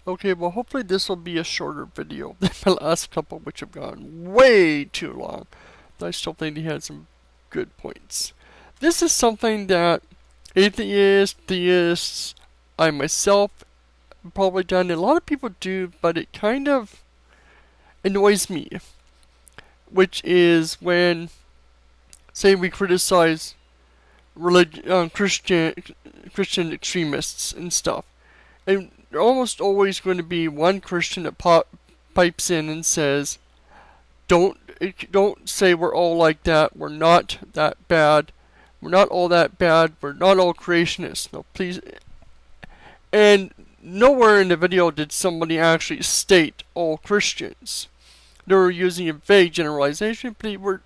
Okay, well hopefully this will be a shorter video than my last couple, which have gone way too long. But I still think he had some good points. This is something that atheists, theists, I myself probably done, and a lot of people do, but it kind of annoys me. Which is when, say, we criticize Christian extremists and stuff. And there's almost always going to be one Christian that pipes in and says, "Don't say we're all like that. We're not that bad. We're not all that bad. We're not all creationists. No, please." And nowhere in the video did somebody actually state all Christians. They were using a vague generalization, but they were,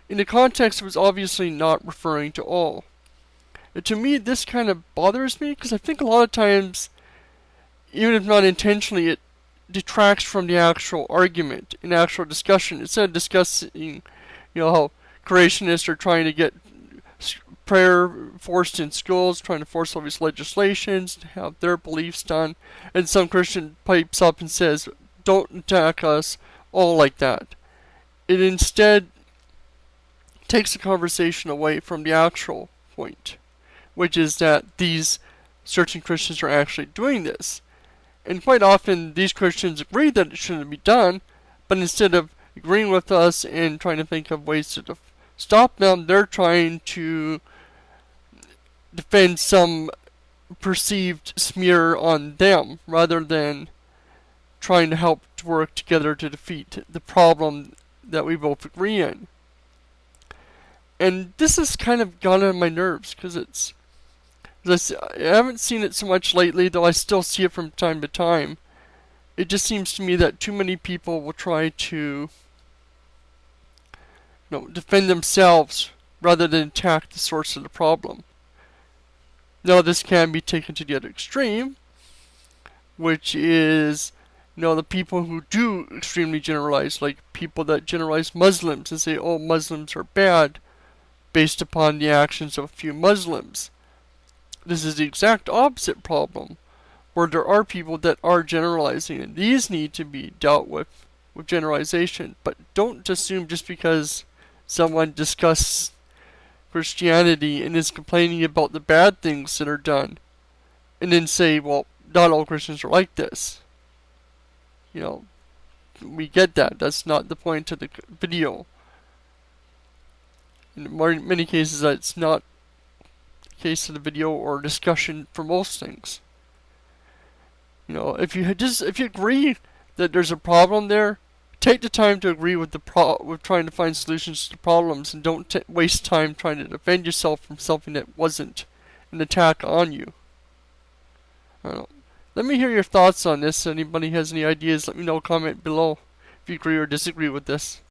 in the context, it was obviously not referring to all. And to me, this kind of bothers me because I think a lot of times, even if not intentionally, it detracts from the actual argument and actual discussion. Instead of discussing, how creationists are trying to get prayer forced in schools, trying to force all these legislations to have their beliefs done, and some Christian pipes up and says, "Don't attack us all like that." It instead takes the conversation away from the actual point, which is that these certain Christians are actually doing this. And quite often these Christians agree that it shouldn't be done, but instead of agreeing with us and trying to think of ways to stop them, they're trying to defend some perceived smear on them rather than trying to help to work together to defeat the problem that we both agree in. And this has kind of gone on my nerves because I haven't seen it so much lately, though I still see it from time to time. It just seems to me that too many people will try to defend themselves rather than attack the source of the problem. Now, this can be taken to the other extreme, which is, the people who do extremely generalize, like people that generalize Muslims and say, "Oh, Muslims are bad," based upon the actions of a few Muslims. This is the exact opposite problem, where there are people that are generalizing, and these need to be dealt with generalization. But don't assume just because someone discusses Christianity and is complaining about the bad things that are done, and then say, "Well, not all Christians are like this." We get that. That's not the point of the video. In many cases, that's not the case of the video or discussion for most things. If you agree that there's a problem there, take the time to agree with with trying to find solutions to the problems, and don't waste time trying to defend yourself from something that wasn't an attack on you. I don't know. Let me hear your thoughts on this. Anybody has any ideas, let me know. Comment below if you agree or disagree with this.